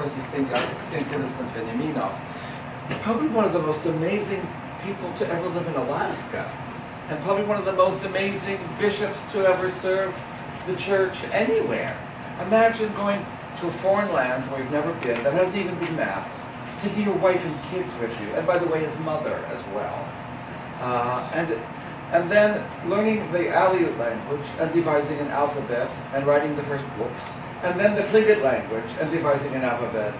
course, is St. Innocent Veniaminov. Probably one of the most amazing people to ever live in Alaska. And probably one of the most amazing bishops to ever serve the church anywhere. Imagine going to a foreign land where you've never been, that hasn't even been mapped, taking your wife and kids with you, and by the way, his mother as well. And then learning the Aleut language and devising an alphabet and writing the first books, and then the Tlingit language and devising an alphabet,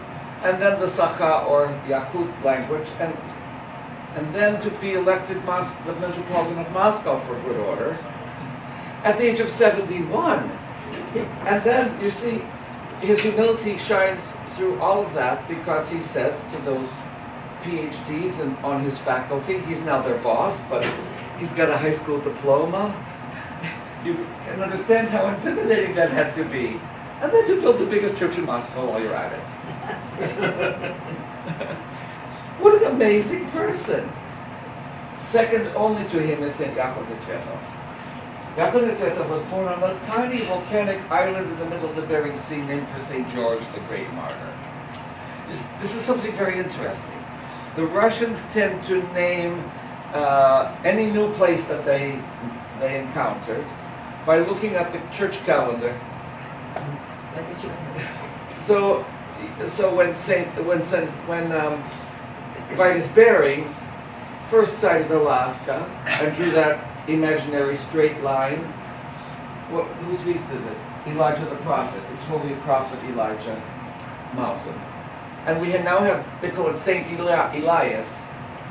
and then the Sakha or Yakut language, and then to be elected the Metropolitan of Moscow for good order at the age of 71. And then, you see, his humility shines through all of that because he says to those PhDs and on his faculty, he's now their boss, but he's got a high school diploma. You can understand how intimidating that had to be. And then to build the biggest church in Moscow while you're at it. What an amazing person. Second only to him is St. Yakov Nitzvetov. Yakov Nitzvetov was born on a tiny volcanic island in the middle of the Bering Sea named for St. George, the great martyr. This is something very interesting. The Russians tend to name any new place that they encountered by looking at the church calendar. So when Vitus Bering first sighted Alaska and drew that imaginary straight line, whose feast is it? Elijah the prophet. It's Holy Prophet Elijah Mountain. And we now have, they call it St. Elias.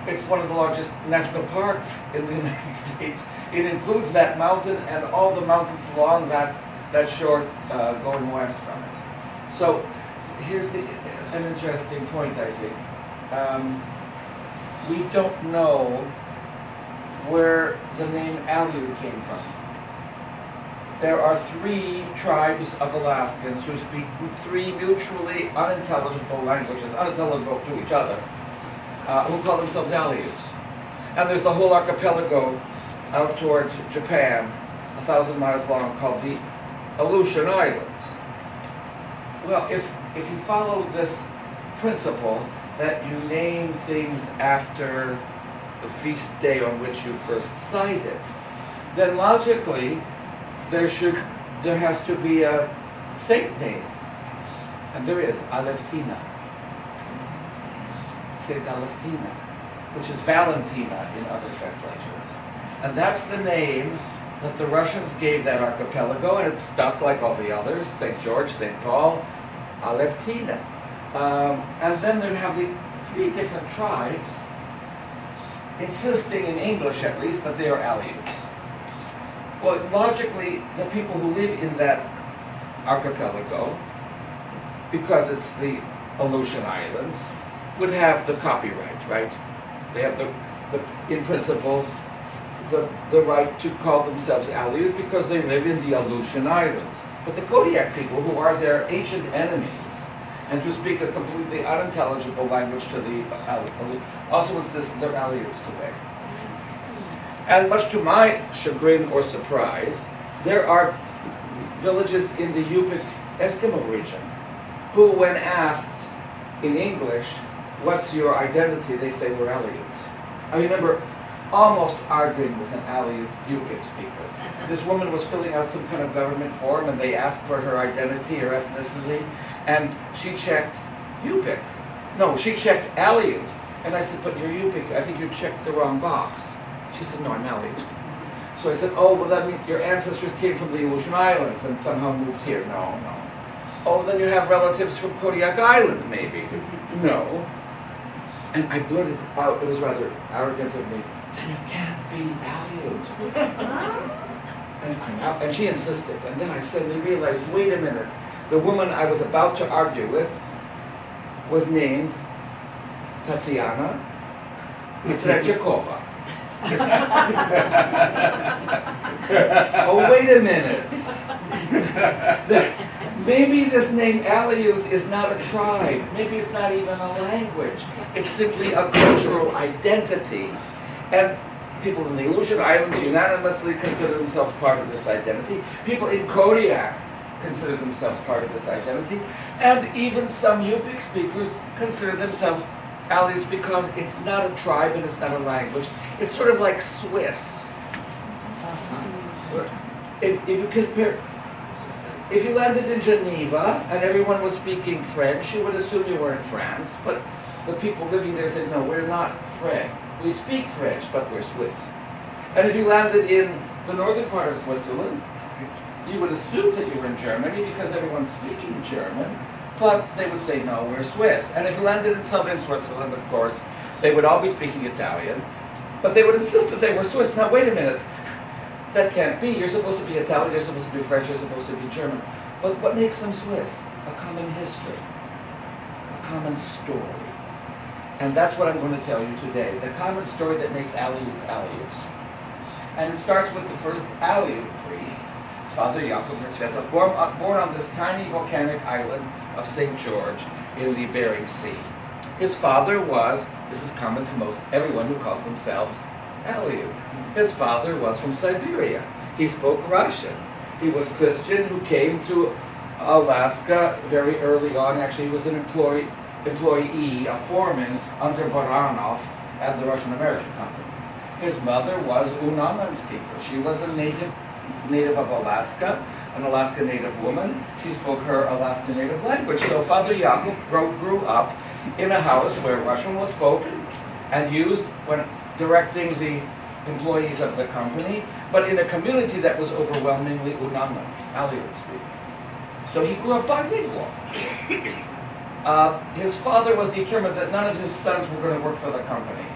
It's one of the largest national parks in the United States. It includes that mountain and all the mountains along that shore going west from it. So here's an interesting point, I think. We don't know where the name Aleut came from. There are 3 tribes of Alaskans who speak 3 mutually unintelligible languages, unintelligible to each other, who call themselves Aleuts. And there's the whole archipelago out toward Japan, 1,000 miles long, called the Aleutian Islands. Well, if you follow this principle that you name things after the feast day on which you first sighted, then logically there has to be a saint name. And there is, Aleftina. Saint Aleftina, which is Valentina in other translations. And that's the name that the Russians gave that archipelago, and it stuck like all the others, St. George, St. Paul, Aleftina. And then they have the 3 different tribes insisting, in English at least, that they are Aleuts. Well, logically, the people who live in that archipelago, because it's the Aleutian Islands, would have the copyright, right? They have in principle, the right to call themselves Aleut because they live in the Aleutian Islands. But the Kodiak people, who are their ancient enemies, and who speak a completely unintelligible language to the Aleut, also insist that they're Aleuts today. And much to my chagrin or surprise, there are villages in the Yupik Eskimo region who, when asked in English, what's your identity, they say we're Aleuts. I remember almost arguing with an Aleut Yupik speaker. This woman was filling out some kind of government form and they asked for her identity or ethnicity, and she checked Yupik. No, she checked Aleut. And I said, but you're Yupik, I think you checked the wrong box. She said, no, I'm Aleut. So I said, oh, well, that means your ancestors came from the Aleutian Islands and somehow moved here. No. Oh, then you have relatives from Kodiak Island, maybe. No. And I blurted out, it was rather arrogant of me, then you can't be Aleut. And she insisted. And then I suddenly realized, wait a minute. The woman I was about to argue with was named Tatiana Tretyakova. Oh, wait a minute. Maybe this name Aleut is not a tribe. Maybe it's not even a language. It's simply a cultural identity. And people in the Aleutian Islands unanimously consider themselves part of this identity. People in Kodiak consider themselves part of this identity, and even some Yupik speakers consider themselves Aleuts because it's not a tribe and it's not a language. It's sort of like Swiss. If you compare, if you landed in Geneva and everyone was speaking French, you would assume you were in France, but the people living there said, no, we're not French. We speak French, but we're Swiss. And if you landed in the northern part of Switzerland, you would assume that you were in Germany because everyone's speaking German, but they would say, no, we're Swiss. And if you landed in southern Switzerland, of course, they would all be speaking Italian, but they would insist that they were Swiss. Now, wait a minute. That can't be. You're supposed to be Italian, you're supposed to be French, you're supposed to be German. But what makes them Swiss? A common history, a common story. And that's what I'm going to tell you today. The common story that makes Aleuts Aleuts. And it starts with the first Aleut priest, Father Yakov Nitzvetov, born on this tiny volcanic island of St. George in the Bering Sea. His father was, this is common to most everyone who calls themselves Aleut. His father was from Siberia. He spoke Russian. He was Christian who came to Alaska very early on. Actually, he was an employee, a foreman under Baranov at the Russian-American Company. His mother was Unangan speaker. She was a native of Alaska, an Alaska Native woman. She spoke her Alaska Native language. So Father Yakov grew up in a house where Russian was spoken and used when directing the employees of the company, but in a community that was overwhelmingly Unangan, Aleut speaking. So he grew up bilingual. His father was determined that none of his sons were going to work for the company.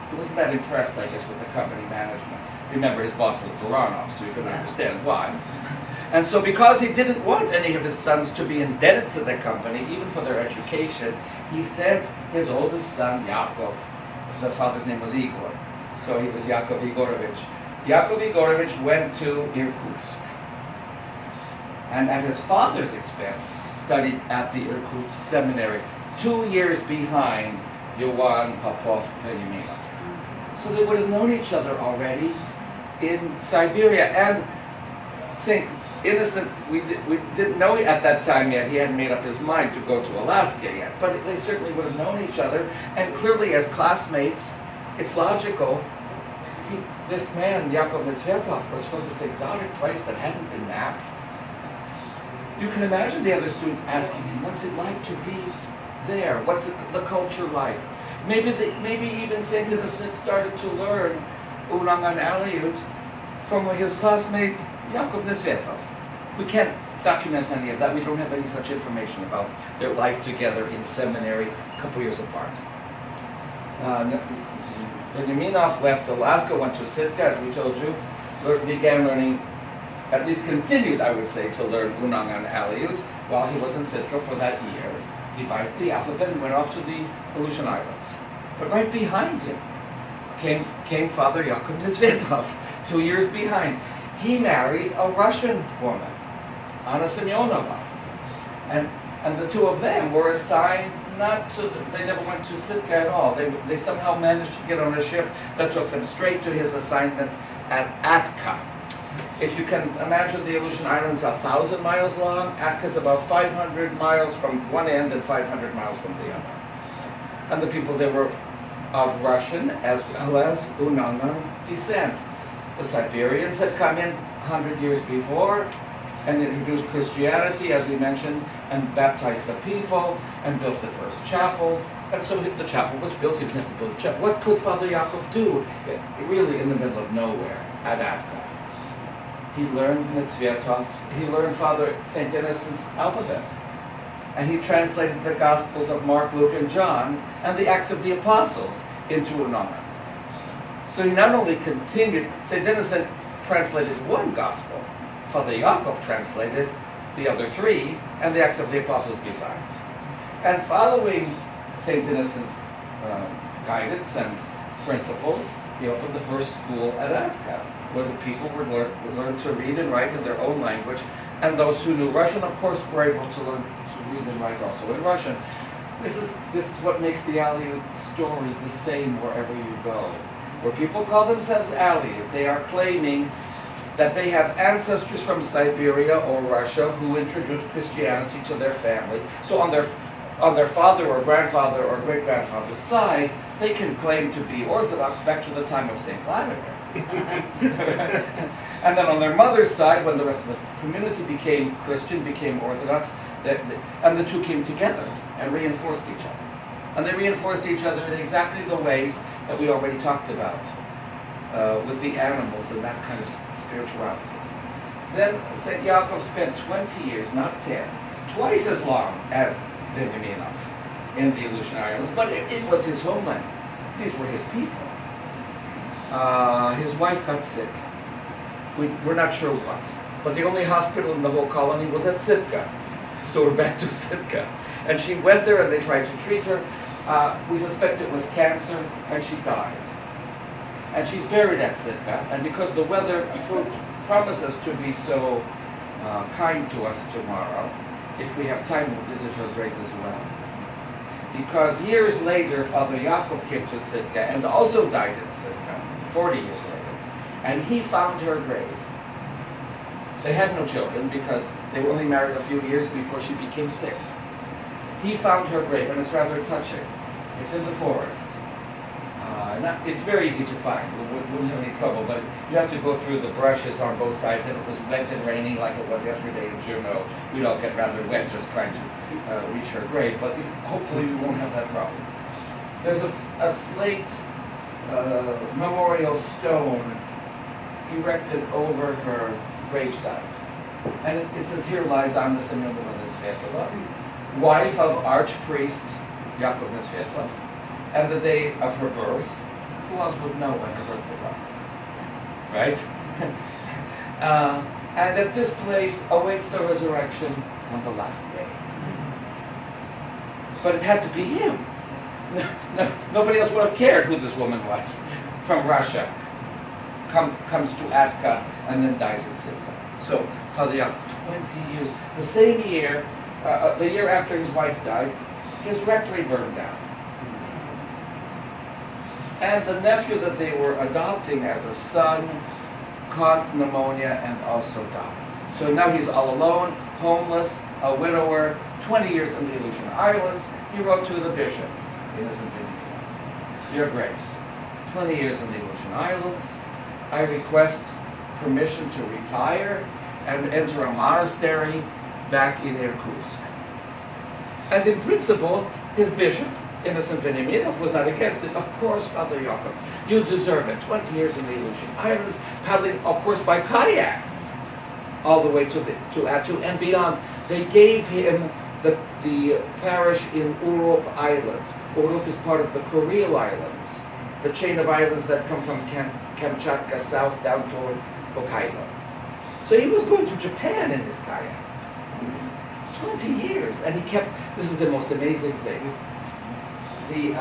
He wasn't that impressed, I guess, with the company management. Remember, his boss was Baranov, so you can understand why. And so because he didn't want any of his sons to be indebted to the company, even for their education, he sent his oldest son, Yakov. The father's name was Igor, so he was Yakov Igorovich. Yakov Igorovich went to Irkutsk, and at his father's expense, studied at the Irkutsk seminary, 2 years behind Yohan, Popov, Veniamina. So they would have known each other already in Siberia. And St. Innocent, we didn't know at that time yet, he hadn't made up his mind to go to Alaska yet, but they certainly would have known each other, and clearly as classmates, it's logical. This man, Yakov Nitzvetov, was from this exotic place that hadn't been mapped. You can imagine the other students asking him, what's it like to be there? What's the culture like? Maybe even St. Innocent started to learn Unangan Aleut from his classmate, Yakov Nitzvetov. We can't document any of that. We don't have any such information about their life together in seminary, a couple years apart. Veniaminov left Alaska, went to Sitka, as we told you, began learning, at least continued, I would say, to learn Unangan Aleut while he was in Sitka for that year, devised the alphabet and went off to the Aleutian Islands. But right behind him came Father Yakov Nitzvetov, 2 years behind. He married a Russian woman, Anna Semyonova. And the two of them were assigned they never went to Sitka at all. They somehow managed to get on a ship that took them straight to his assignment at Atka. If you can imagine the Aleutian Islands are 1,000 miles long, Atka is about 500 miles from one end and 500 miles from the other. And the people there were of Russian as well as Unangan descent. The Siberians had come in 100 years before and introduced Christianity, as we mentioned, and baptized the people and built the first chapel. And so the chapel was built. He didn't have to build a chapel. What could Father Yakov do? Really in the middle of nowhere at Atka. He learned Nitzvetov, he learned Father St. Innocent's alphabet. And he translated the Gospels of Mark, Luke, and John, and the Acts of the Apostles into Unangan. So he not only continued, St. Innocent translated one Gospel, Father Yakov translated the other three, and the Acts of the Apostles besides. And following St. Innocent's guidance and principles, he opened the first school at Atka, where the people would learn to read and write in their own language, and those who knew Russian, of course, were able to learn to read and write also in Russian. This is what makes the Aleut story the same wherever you go. Where people call themselves Aleut, they are claiming that they have ancestors from Siberia or Russia who introduced Christianity to their family. So on their father or grandfather or great-grandfather's side, they can claim to be Orthodox back to the time of St. Vladimir. And then on their mother's side, when the rest of the community became Christian, became Orthodox, and the two came together and reinforced each other. And they reinforced each other in exactly the ways that we already talked about with the animals and that kind of spirituality. Then St. Yaakov spent 20 years, not 10, twice as long as Veniaminov in the Aleutian Islands, but it was his homeland. These were his people. His wife got sick. We're not sure what, but the only hospital in the whole colony was at Sitka. So we're back to Sitka. And she went there and they tried to treat her. We suspect it was cancer, and she died. And she's buried at Sitka, and because the weather promises to be so kind to us tomorrow, if we have time, we'll visit her grave as well. Because years later, Father Yaakov came to Sitka and also died in Sitka, 40 years later, and he found her grave. They had no children because they were only married a few years before she became sick. He found her grave, and it's rather touching. It's in the forest. It's very easy to find. We wouldn't have any trouble, but you have to go through the brushes on both sides. If it was wet and raining like it was yesterday in Juneau, we'd all get rather wet just trying to reach her grave, but hopefully we won't have that problem. There's a slate memorial stone erected over her gravesite. And it says, "Here lies Anna Semyonovna Nesvetlova, wife of Archpriest Yakov Nesvetlov, and the day of her birth." Who else would know when her birthday was? Right? And that this place awaits the resurrection on the last day. But it had to be him. Nobody else would have cared who this woman was from Russia. Comes to Atka and then dies in Sitka. So, Father Yaakov, 20 years. The same year, the year after his wife died, his rectory burned down. And the nephew that they were adopting as a son caught pneumonia and also died. So now he's all alone, homeless, a widower, 20 years in the Aleutian Islands. He wrote to the bishop, Innocent Vinny, "Your Grace, 20 years in the Aleutian Islands. I request permission to retire and enter a monastery back in Irkutsk." And in principle, his bishop, Innocent Veniaminov, was not against it. Of course, Father Yaakov, you deserve it. 20 years in the Aleutian Islands, paddling, of course, by kayak, all the way to Attu and beyond. They gave him the parish in Urop Island. Urop is part of the Kuril Islands, the chain of islands that come from Kamchatka south down toward Hokkaido. So he was going to Japan in his kayak. 20 years, and he kept, this is the most amazing thing, the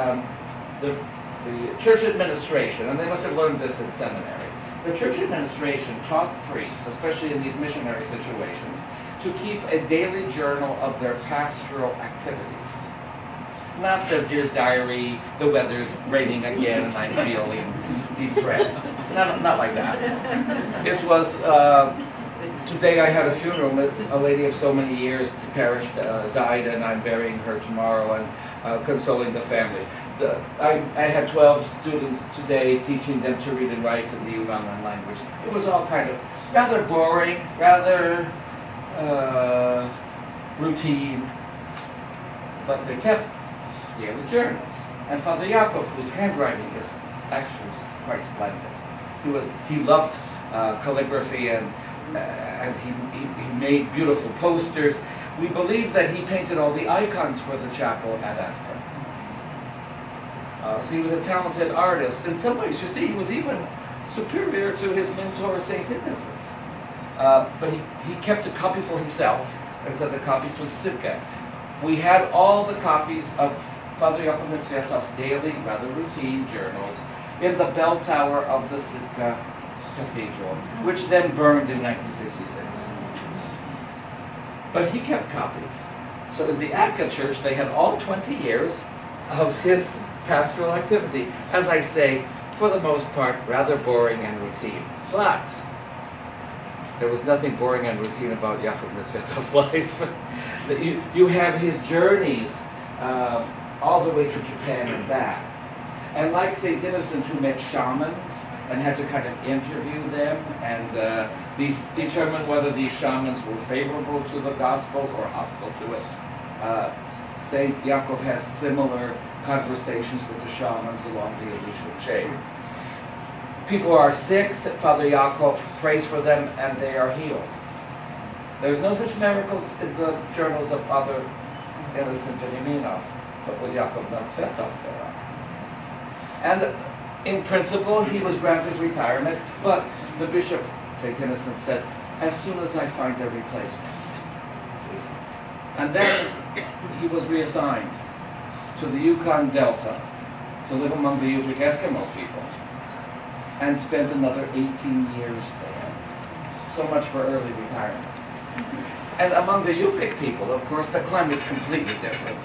church administration, and they must have learned this in seminary, the church administration taught priests, especially in these missionary situations, to keep a daily journal of their pastoral activities. Not the dear diary, the weather's raining again and I'm feeling depressed. Not like that. It was, today I had a funeral, a lady of so many years perished, died, and I'm burying her tomorrow and consoling the family. I had 12 students today teaching them to read and write in the Ugandan language. It was all kind of rather boring, rather routine, but they kept daily journals. And Father Yaakov, whose handwriting is actually quite splendid, he loved calligraphy and he made beautiful posters. We believe that he painted all the icons for the chapel at Atka. So he was a talented artist. In some ways, you see, he was even superior to his mentor, St. Innocent. But he kept a copy for himself and sent a copy to Sitka. We had all the copies of Father Yaakov Nesvetlov's daily, rather routine journals in the bell tower of the Sitka Cathedral, which then burned in 1966. But he kept copies. So in the Atka church, they had all 20 years of his pastoral activity. As I say, for the most part, rather boring and routine. But There was nothing boring and routine about Yaakov Nesvetov's life. That you have his journeys all the way to Japan and back. And like St. Innocent, who met shamans and had to kind of interview them and determine whether these shamans were favorable to the gospel or hostile to it. St. Yaakov has similar conversations with the shamans along the Aleutian chain. People are sick, Father Yaakov prays for them, and they are healed. There's no such miracles in the journals of Father Innocent Veniaminov, but with Yaakov Nesvetov there are. And in principle, he was granted retirement, but the bishop, St. Innocent, said, as soon as I find a replacement. And then he was reassigned to the Yukon Delta to live among the Yupik Eskimo people and spent another 18 years there. So much for early retirement. And among the Yupik people, of course, the climate's completely different.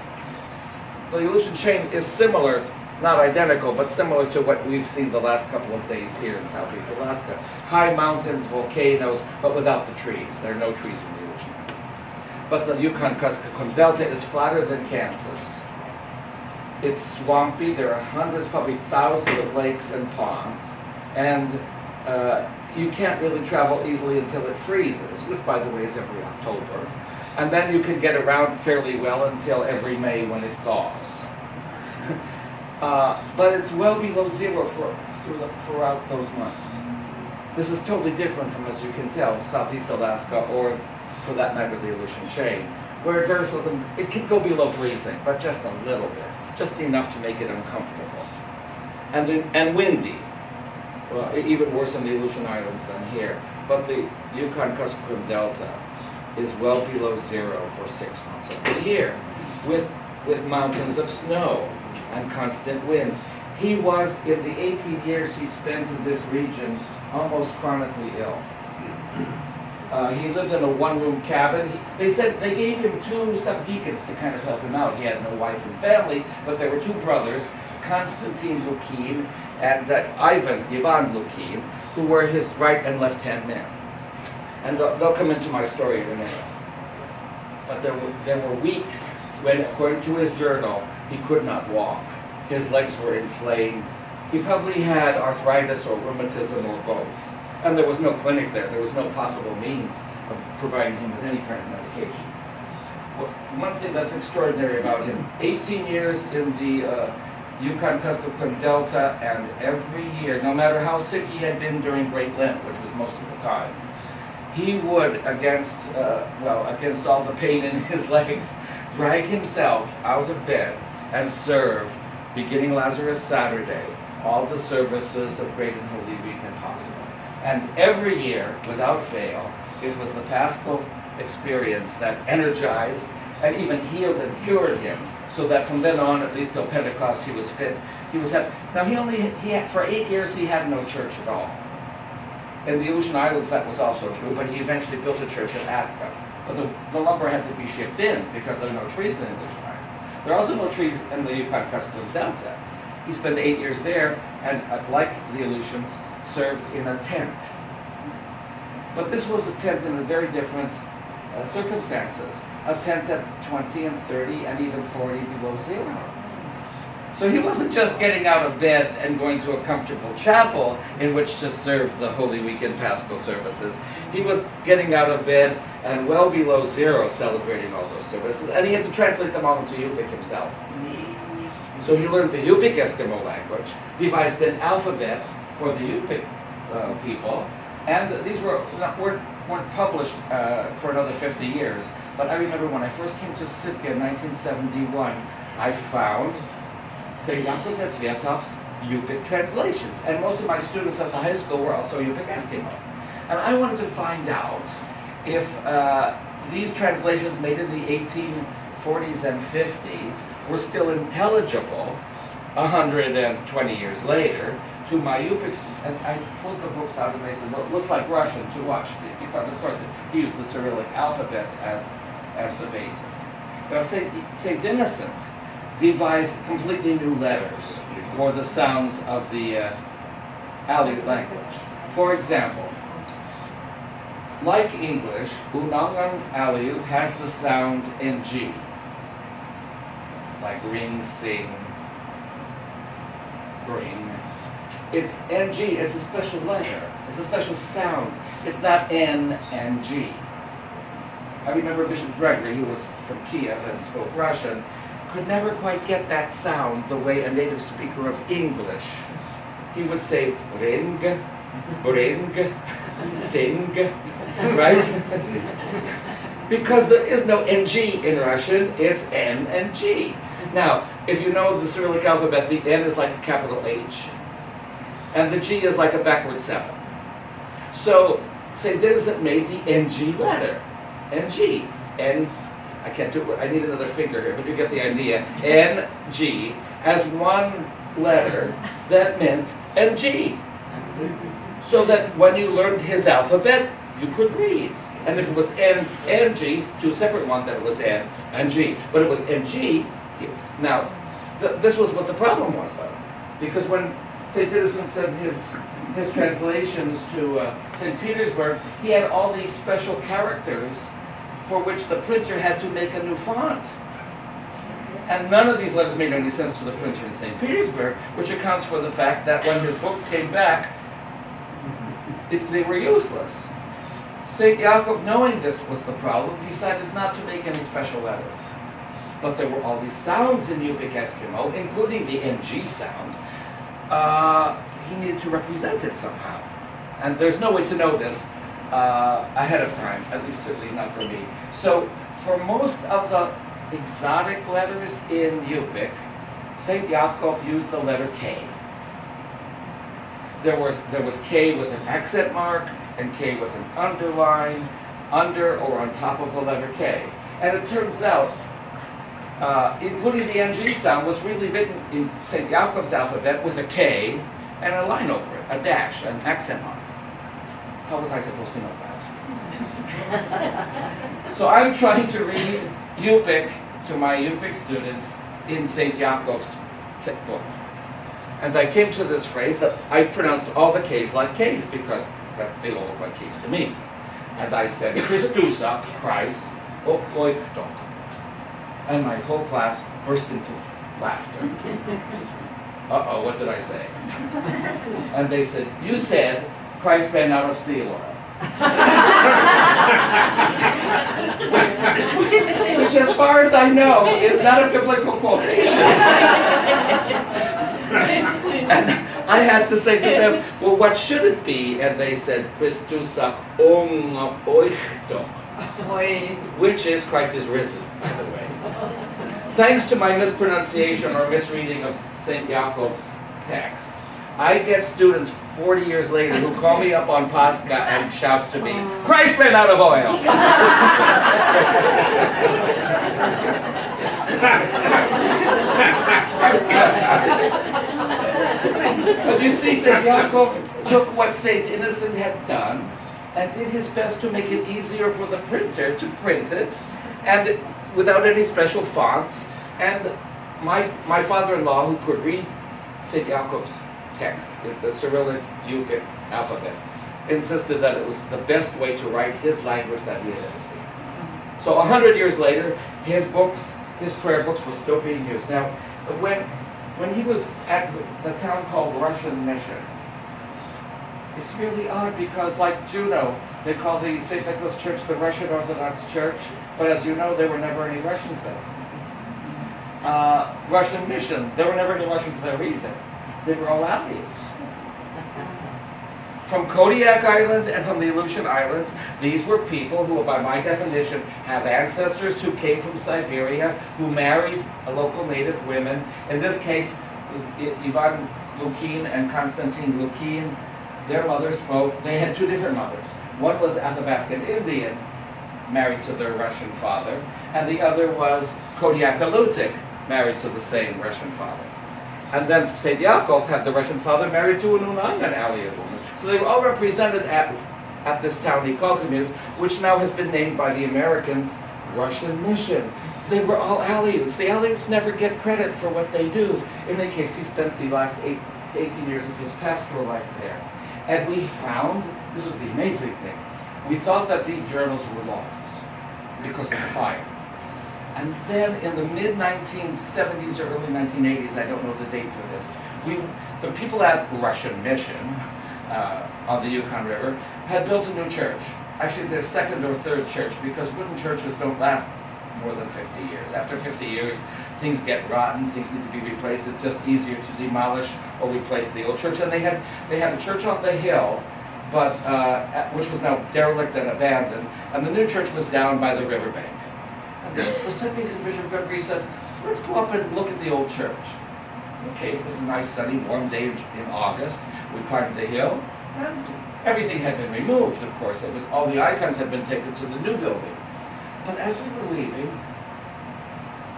The Aleutian chain is similar, not identical, but similar to what we've seen the last couple of days here in southeast Alaska. High mountains, volcanoes, but without the trees. There are no trees in the Aleutian. But the Yukon-Kuskokwim Delta is flatter than Kansas. It's swampy. There are hundreds, probably thousands of lakes and ponds. And you can't really travel easily until it freezes, which, by the way, is every October. And then you can get around fairly well until every May when it thaws. But it's well below zero throughout those months. This is totally different from, as you can tell, southeast Alaska, or for that matter, the Aleutian chain, where it very seldom, it can go below freezing, but just a little bit, just enough to make it uncomfortable. And windy. Well, even worse in the Aleutian Islands than here. But the Yukon-Kuskokwim Delta is well below zero for 6 months of the year, with mountains of snow and constant wind. He was, in the 18 years he spent in this region, almost chronically ill. He lived in a one-room cabin. They said they gave him 2 subdeacons to kind of help him out. He had no wife and family, but there were 2 brothers, Konstantin Lukin and Ivan Lukin, who were his right and left-hand men. And they'll come into my story in a minute. But there were weeks when, according to his journal, he could not walk. His legs were inflamed. He probably had arthritis or rheumatism or both. And there was no clinic there. There was no possible means of providing him with any kind of medication. Well, one thing that's extraordinary about him, 18 years in the Yukon-Kuskokwim Delta, and every year, no matter how sick he had been during Great Lent, which was most of the time, he would, against all the pain in his legs, drag himself out of bed and serve, beginning Lazarus Saturday, all the services of Great and Holy Week and possible. And every year, without fail, it was the Paschal experience that energized and even healed and cured him, so that from then on, at least till Pentecost, he was fit. Now for 8 years he had no church at all. In the Aleutian Islands that was also true, but he eventually built a church at Atka. But the lumber had to be shipped in because there are no trees in the Aleutian Islands. There are also no trees in the Yukon-Kuskokwim Delta. He spent 8 years there, and like the Aleutians, served in a tent. But this was a tent in very different circumstances. A tent at 20 and 30 and even 40 below zero. So he wasn't just getting out of bed and going to a comfortable chapel in which to serve the Holy Week and Paschal services. He was getting out of bed and well below zero celebrating all those services, and he had to translate them all into Yupik himself. So he learned the Yupik Eskimo language, devised an alphabet for the Yupik people, and these weren't published for another 50 years. But I remember when I first came to Sitka in 1971, I found St. Yaakov Nesvetov's Yupik translations. And most of my students at the high school were also Yupik Eskimo. And I wanted to find out if these translations made in the 1840s and 50s were still intelligible 120 years later to my Yupik. And I pulled the books out and they said, well, it looks like Russian to us, because of course he used the Cyrillic alphabet as the basis. Now St. Innocent devised completely new letters for the sounds of the Aleut language. For example, like English, Unangan Aleut has the sound NG. Like ring, sing, bring. It's NG, it's a special letter. It's a special sound. It's not N and G. I remember Bishop Gregory, who was from Kiev and spoke Russian, could never quite get that sound the way a native speaker of English. He would say ring, bring, sing, right? Because there is no NG in Russian, it's N and G. Now, if you know the Cyrillic alphabet, the N is like a capital H, and the G is like a backward 7. So, St. Innocent made the NG letter. NG. N, I can't do it, I need another finger here, but you get the idea. NG as one letter that meant NG. So that when you learned his alphabet, you could read. And if it was N and G, two separate ones, then it was N and G. But it was NG. Now, this was what the problem was, though. Because when St. Innocent sent his translations to St. Petersburg, he had all these special characters for which the printer had to make a new font. And none of these letters made any sense to the printer in St. Petersburg, which accounts for the fact that when his books came back, they were useless. St. Yaakov, knowing this was the problem, decided not to make any special letters. But there were all these sounds in Yupik Eskimo, including the NG sound. He needed to represent it somehow. And there's no way to know this ahead of time, at least certainly not for me. So for most of the exotic letters in Yupik, St. Yaakov used the letter K. There was K with an accent mark and K with an underline, under or on top of the letter K. And it turns out, including the NG sound, was really written in St. Yaakov's alphabet with a K and a line over it, a dash, an accent mark. How was I supposed to know that? So I'm trying to read Yupik to my Yupik students in St. Yaakov's book. And I came to this phrase that I pronounced all the K's like K's because they all look like K's to me. And I said, Christusa, Christ, oiktok. And my whole class burst into laughter. Uh-oh, what did I say? And they said, you said Christ ran out of seal oil. Which, as far as I know, is not a biblical quotation. And I had to say to them, well, what should it be? And they said, Christusak oiktok, which is Christ is risen, by the way. Thanks to my mispronunciation or misreading of St. Yaakov's text, I get students 40 years later who call me up on Pascha and shout to me, Christ ran out of oil! But you see, St. Yaakov took what St. Innocent had done and did his best to make it easier for the printer to print it, and without any special fonts. And my father-in-law, who could read St. Yaakov's text, the Cyrillic Yupik alphabet, insisted that it was the best way to write his language that he had ever seen. So 100 years later, his books, his prayer books, were still being used. Now, when he was at the town called Russian Mission, it's really odd because, like Juneau, they call the St. Nicholas Church the Russian Orthodox Church, but as you know, there were never any Russians there. Russian Mission, there were never any Russians there either. They were all Aleutians. From Kodiak Island and from the Aleutian Islands, these were people who, by my definition, have ancestors who came from Siberia, who married local native women. In this case, Ivan Lukin and Konstantin Lukin, their mothers spoke. They had two different mothers. One was Athabascan Indian, married to their Russian father, and the other was Kodiak Aleutic, married to the same Russian father. And then St. Yaakov had the Russian father married to an Unangan Aleut woman. So they were all represented at this town he called community, which now has been named by the Americans Russian Mission. They were all Aleuts. The Aleuts never get credit for what they do. In any case, he spent the last 18 years of his pastoral life there. And we found, this was the amazing thing, We thought that these journals were lost because of the fire. And then in the mid-1970s or early 1980s, I don't know the date for this, the people at Russian Mission on the Yukon River had built a new church. Actually, their second or third church, because wooden churches don't last more than 50 years. After 50 years, things get rotten, things need to be replaced. It's just easier to demolish or replace the old church. And they had a church on the hill, but which was now derelict and abandoned, and the new church was down by the riverbank. And then for some reason, Bishop Gregory said, let's go up and look at the old church. Okay, it was a nice sunny, warm day in August. We climbed the hill, and everything had been removed, of course. It was all the icons had been taken to the new building. But as we were leaving,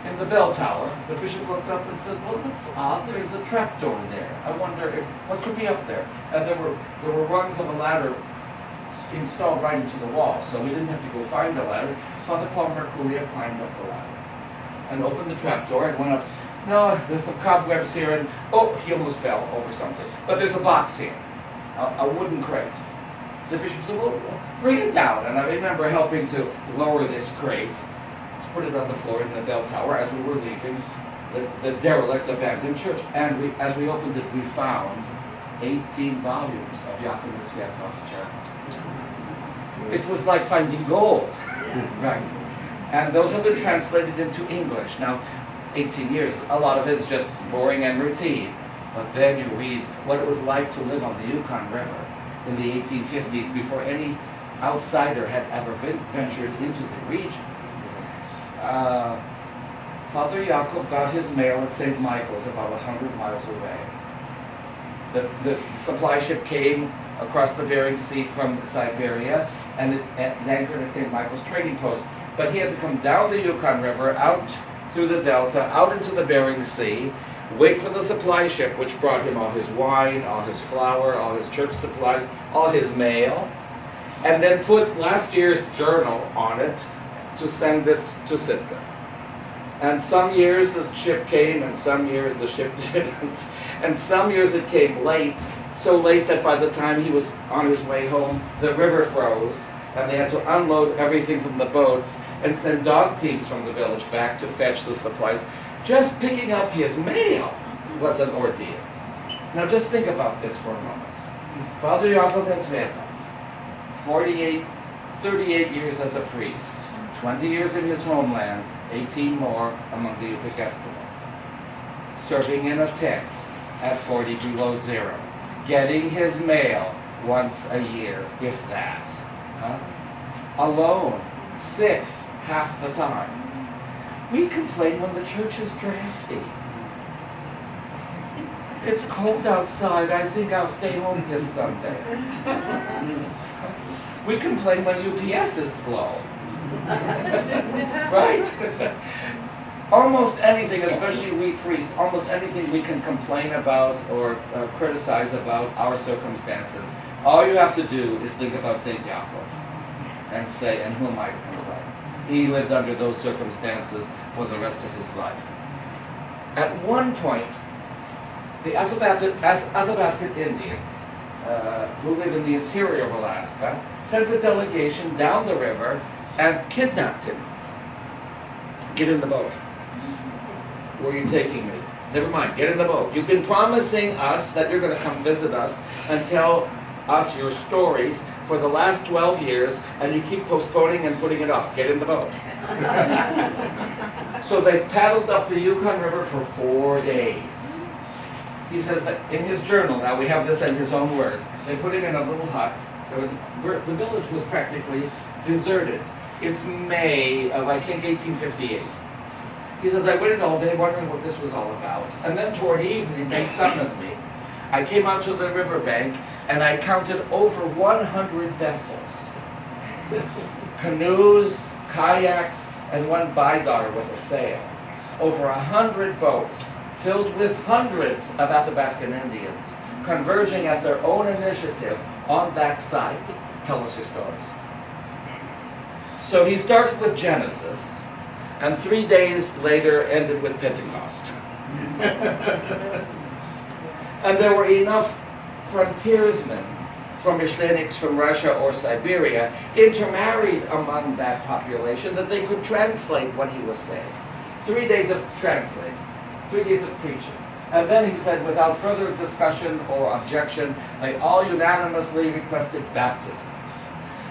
in the bell tower, the bishop looked up and said, well, that's odd, there's a trapdoor there. I wonder what could be up there? And there were rungs of a ladder installed right into the wall, so we didn't have to go find a ladder. Father Paul Mercourier climbed up the ladder and opened the trapdoor and went up. No, there's some cobwebs here, and oh, he almost fell over something. But there's a box here, a wooden crate. The bishop said, well, bring it down. And I remember helping to lower this crate, to put it on the floor in the bell tower as we were leaving the derelict abandoned church. And as we opened it, we found 18 volumes of Yakov Sviatov's journals. It was like finding gold, right? And those have been translated into English. Now, 18 years, a lot of it is just boring and routine. But then you read what it was like to live on the Yukon River in the 1850s before any outsider had ever ventured into the region. Father Yakov got his mail at St. Michael's about 100 miles away. The supply ship came across the Bering Sea from Siberia and it anchored at St. Michael's trading post. But he had to come down the Yukon River, out through the delta, out into the Bering Sea, wait for the supply ship, which brought him all his wine, all his flour, all his church supplies, all his mail, and then put last year's journal on it to send it to Sitka. And some years the ship came, and some years the ship didn't. And some years it came late, so late that by the time he was on his way home, the river froze, and they had to unload everything from the boats and send dog teams from the village back to fetch the supplies. Just picking up his mail was an ordeal. Now just think about this for a moment. Father Yakov Sviatov, 38 years as a priest, 20 years in his homeland, 18 more among the Yupik Eskimos, serving in a tent at 40 below zero, getting his mail once a year, if that. Alone, sick half the time. We complain when the church is drafty. It's cold outside, I think I'll stay home this Sunday. We complain when UPS is slow. Right? Almost anything, especially we priests, almost anything we can complain about or criticize about our circumstances. All you have to do is think about St. Yaakov and say, and who am I to complain? He lived under those circumstances for the rest of his life. At one point, the Athabascan Indians, who live in the interior of Alaska, sent a delegation down the river and kidnapped him. Get in the boat. Where are you taking me? Never mind, get in the boat. You've been promising us that you're going to come visit us and tell us your stories for the last 12 years, and you keep postponing and putting it off. Get in the boat. So they paddled up the Yukon River for 4 days. He says that in his journal, now we have this in his own words, they put him in a little hut. The village was practically deserted. It's May of, I think, 1858. He says, I waited all day wondering what this was all about. And then toward evening, they summoned me. I came out to the riverbank, and I counted over 100 vessels. Canoes, kayaks, and one baidar with a sail. Over 100 boats, filled with hundreds of Athabascan Indians, converging at their own initiative on that site. Tell us your stories. So he started with Genesis, and 3 days later ended with Pentecost. And there were enough frontiersmen from Ishleniks from Russia or Siberia intermarried among that population that they could translate what he was saying. 3 days of translating, 3 days of preaching. And then he said, without further discussion or objection, they all unanimously requested baptism.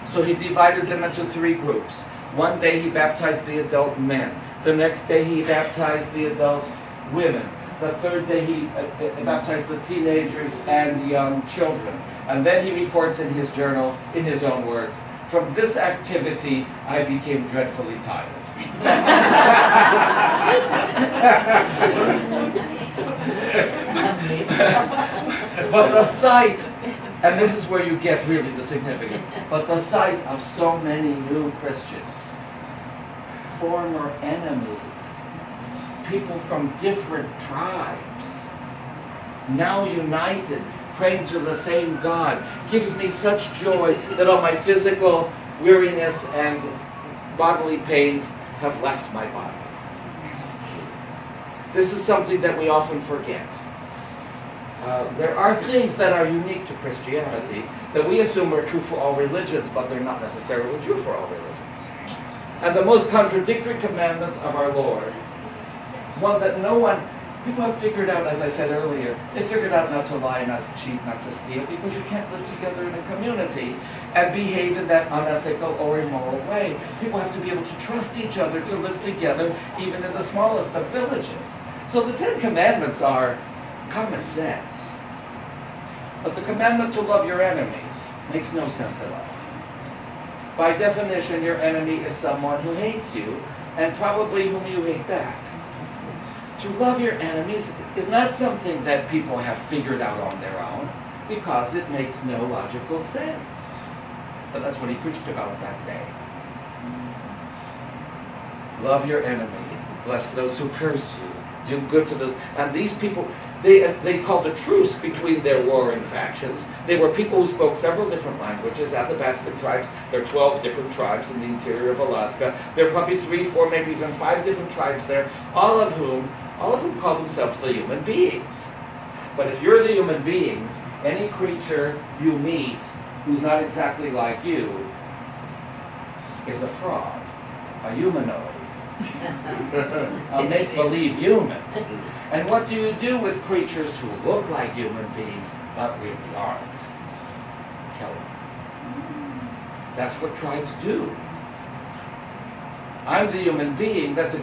So he divided them into 3 groups. One day he baptized the adult men. The next day he baptized the adult women. The third day he baptized the teenagers and young children. And then he reports in his journal, in his own words, from this activity I became dreadfully tired. But the sight, and this is where you get really the significance, but the sight of so many new Christians, former enemies, people from different tribes, now united, praying to the same God, gives me such joy that all my physical weariness and bodily pains have left my body. This is something that we often forget. There are things that are unique to Christianity that we assume are true for all religions, but they're not necessarily true for all religions. And the most contradictory commandment of our Lord, one that no one, people have figured out, as I said earlier, they figured out not to lie, not to cheat, not to steal, because you can't live together in a community and behave in that unethical or immoral way. People have to be able to trust each other to live together, even in the smallest of villages. So the 10 Commandments are common sense. But the commandment to love your enemies makes no sense at all. By definition, your enemy is someone who hates you, and probably whom you hate back. To love your enemies is not something that people have figured out on their own, because it makes no logical sense. But that's what he preached about that day. Love your enemy. Bless those who curse you. Do good to those. And these people, they called a truce between their warring factions. They were people who spoke several different languages. Athabascan tribes, there are 12 different tribes in the interior of Alaska. There are probably 3, 4, maybe even 5 different tribes there, all of whom call themselves the human beings. But if you're the human beings, any creature you meet who's not exactly like you is a fraud, a humanoid, a make-believe human. And what do you do with creatures who look like human beings but really aren't? Kill them. That's what tribes do. I'm the human being. That's a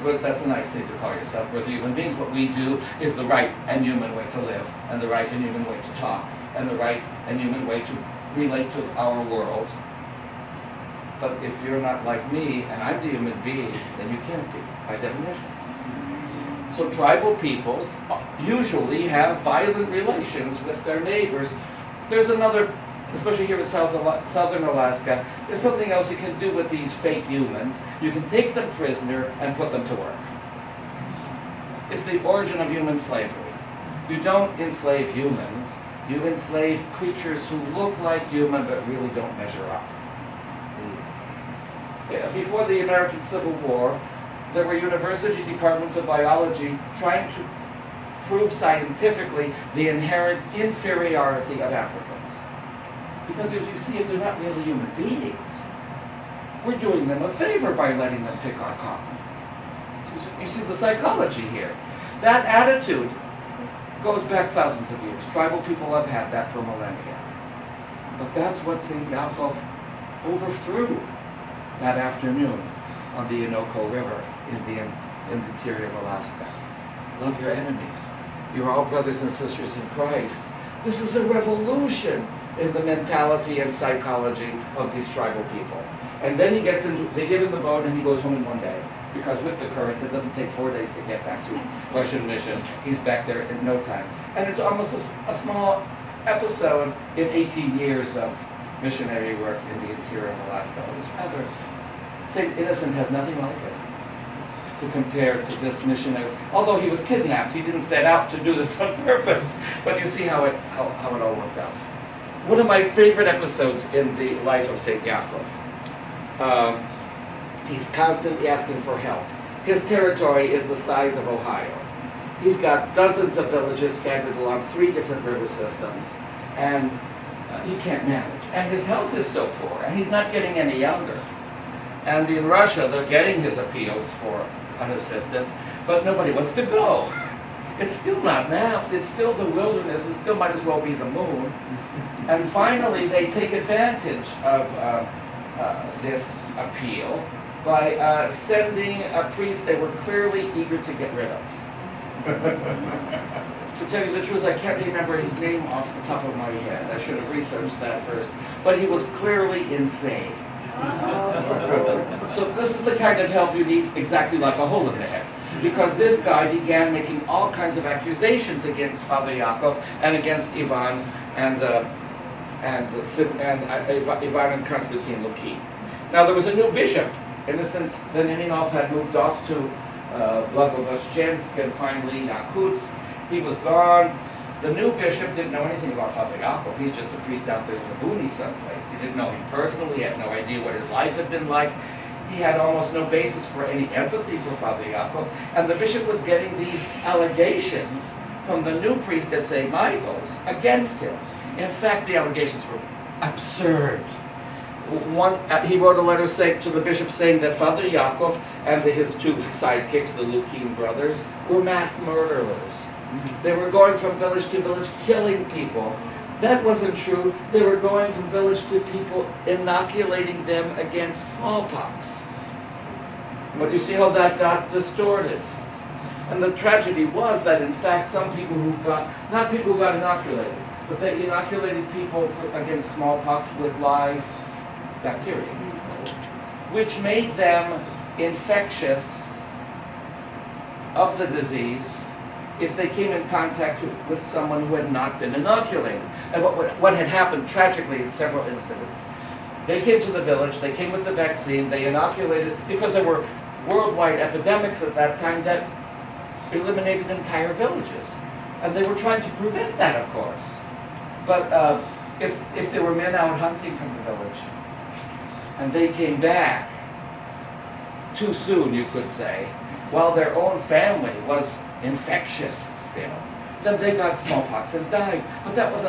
nice thing to call yourself. We're the human beings. What we do is the right and human way to live, and the right and human way to talk, and the right and human way to relate to our world. But if you're not like me, and I'm the human being, then you can't be, by definition. So tribal peoples usually have violent relations with their neighbors. There's another, especially here in southern Alaska, there's something else you can do with these fake humans. You can take them prisoner and put them to work. It's the origin of human slavery. You don't enslave humans, you enslave creatures who look like human but really don't measure up. Before the American Civil War, there were university departments of biology trying to prove scientifically the inherent inferiority of Africans. Because as you see, if they're not really human beings, we're doing them a favor by letting them pick our cotton. You see the psychology here. That attitude goes back thousands of years. Tribal people have had that for millennia. But that's what St. Yakov overthrew that afternoon on the Innoko River in the interior of Alaska. Love your enemies. You're all brothers and sisters in Christ. This is a revolution in the mentality and psychology of these tribal people. And then they give him the boat and he goes home in 1 day. Because with the current, it doesn't take 4 days to get back to Russian mission. He's back there in no time. And it's almost a small episode in 18 years of missionary work in the interior of Alaska. It's rather, St. Innocent has nothing like it to compare to this missionary. Although he was kidnapped, he didn't set out to do this on purpose. But you see how it all worked out. One of my favorite episodes in the life of St. Yakov. He's constantly asking for help. His territory is the size of Ohio. He's got dozens of villages scattered along 3 different river systems. And he can't manage. And his health is so poor, and he's not getting any younger. And in Russia, they're getting his appeals for an assistant, but nobody wants to go. It's still not mapped, it's still the wilderness, it still might as well be the moon. And finally, they take advantage of this appeal by sending a priest they were clearly eager to get rid of. To tell you the truth, I can't remember his name off the top of my head. I should have researched that first. But he was clearly insane. So this is the kind of help you need, exactly like a hole in the head. Because this guy began making all kinds of accusations against Father Yakov and against Ivan and Ivan and Konstantin Lukin. Now there was a new bishop. Innocent Veniaminov had moved off to Blagoveshchensk and finally Yakutsk. He was gone. The new bishop didn't know anything about Father Yakov. He's just a priest out there in the boonies someplace. He didn't know him personally. He had no idea what his life had been like. He had almost no basis for any empathy for Father Yakov. And the bishop was getting these allegations from the new priest at St. Michael's against him. In fact, the allegations were absurd. He wrote a letter to the bishop saying that Father Yakov and his two sidekicks, the Lukin brothers, were mass murderers. They were going from village to village killing people. That wasn't true. They were going from village to people, inoculating them against smallpox. But you see how that got distorted. And the tragedy was that, in fact, some people who got, not people who got inoculated, but they inoculated people against smallpox with live bacteria, which made them infectious of the disease if they came in contact with someone who had not been inoculated. And what had happened tragically in several incidents, they came to the village, they came with the vaccine, they inoculated, because there were worldwide epidemics at that time that eliminated entire villages. And they were trying to prevent that, of course. But if there were men out hunting from the village, and they came back too soon, you could say, while their own family was infectious still, then they got smallpox and died. But that was